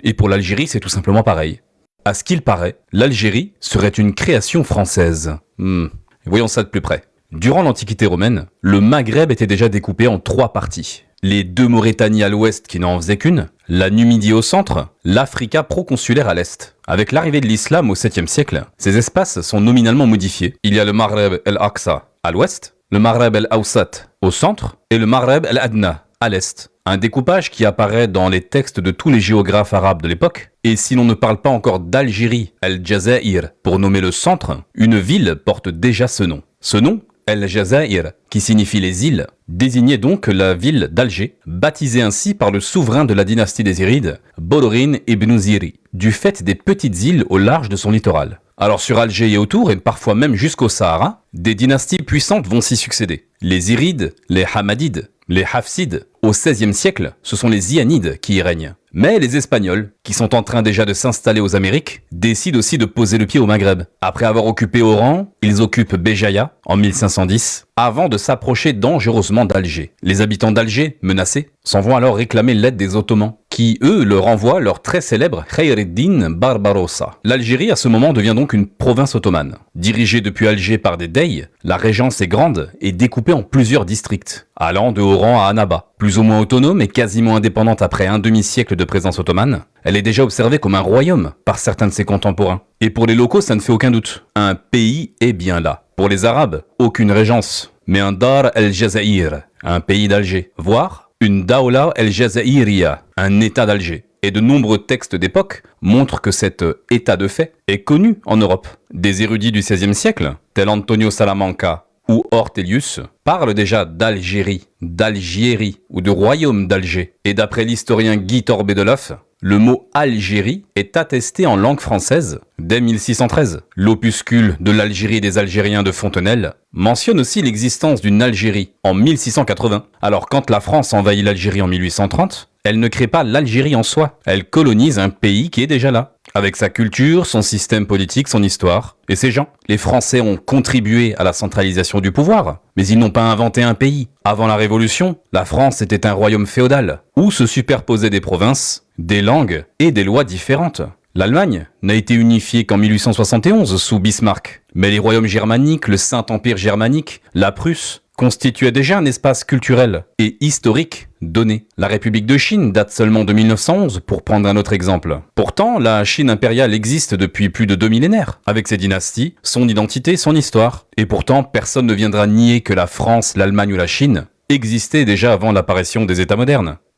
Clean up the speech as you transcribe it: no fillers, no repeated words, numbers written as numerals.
Et pour l'Algérie, c'est tout simplement pareil. À ce qu'il paraît, l'Algérie serait une création française. Voyons ça de plus près. Durant l'Antiquité romaine, le Maghreb était déjà découpé en 3 parties. Les 2 Mauritanies à l'ouest qui n'en faisaient qu'une, la Numidie au centre, l'Africa proconsulaire à l'est. Avec l'arrivée de l'islam au 7e siècle, ces espaces sont nominalement modifiés. Il y a le Maghreb el-Aqsa à l'ouest, le Maghreb el-Awsat au centre et le Maghreb el-Adna à l'est. Un découpage qui apparaît dans les textes de tous les géographes arabes de l'époque. Et si l'on ne parle pas encore d'Algérie, El-Jazaïr, pour nommer le centre, une ville porte déjà ce nom. Ce nom, El-Jazaïr, qui signifie les îles, désignait donc la ville d'Alger, baptisée ainsi par le souverain de la dynastie des Irides, Bolorin ibn Ziri, du fait des petites îles au large de son littoral. Alors sur Alger et autour, et parfois même jusqu'au Sahara, des dynasties puissantes vont s'y succéder. Les Irides, les Hamadides, les Hafsides. Au XVIe siècle, ce sont les Ianides qui y règnent. Mais les Espagnols, qui sont en train déjà de s'installer aux Amériques, décident aussi de poser le pied au Maghreb. Après avoir occupé Oran, ils occupent Béjaïa en 1510, avant de s'approcher dangereusement d'Alger. Les habitants d'Alger, menacés, s'en vont alors réclamer l'aide des Ottomans, qui, eux, leur envoient leur très célèbre Khayr-ed-Din Barbarossa. L'Algérie, à ce moment, devient donc une province ottomane. Dirigée depuis Alger par des Deys, la régence est grande et découpée en plusieurs districts, allant de Oran à Annaba. Plus ou moins autonome et quasiment indépendante après un demi-siècle de présence ottomane, elle est déjà observée comme un royaume par certains de ses contemporains. Et pour les locaux, ça ne fait aucun doute. Un pays est bien là. Pour les Arabes, aucune régence, mais un Dar el-Jazaïr, un pays d'Alger, voire une Daoula el-Jazaïria, un État d'Alger. Et de nombreux textes d'époque montrent que cet état de fait est connu en Europe. Des érudits du XVIe siècle, tels Antonio Salamanca ou Ortelius, parlent déjà d'Algérie, d'Algérie ou de royaume d'Alger. Et d'après l'historien Guy Torbet-Deloff, le mot Algérie est attesté en langue française dès 1613. L'opuscule de l'Algérie des Algériens de Fontenelle mentionne aussi l'existence d'une Algérie en 1680. Alors quand la France envahit l'Algérie en 1830, elle ne crée pas l'Algérie en soi, elle colonise un pays qui est déjà là, avec sa culture, son système politique, son histoire, et ses gens. Les Français ont contribué à la centralisation du pouvoir, mais ils n'ont pas inventé un pays. Avant la Révolution, la France était un royaume féodal, où se superposaient des provinces, des langues et des lois différentes. L'Allemagne n'a été unifiée qu'en 1871 sous Bismarck, mais les royaumes germaniques, le Saint-Empire germanique, la Prusse, constituait déjà un espace culturel et historique donné. La République de Chine date seulement de 1911, pour prendre un autre exemple. Pourtant, la Chine impériale existe depuis plus de 2 millénaires, avec ses dynasties, son identité, son histoire. Et pourtant, personne ne viendra nier que la France, l'Allemagne ou la Chine existaient déjà avant l'apparition des États modernes.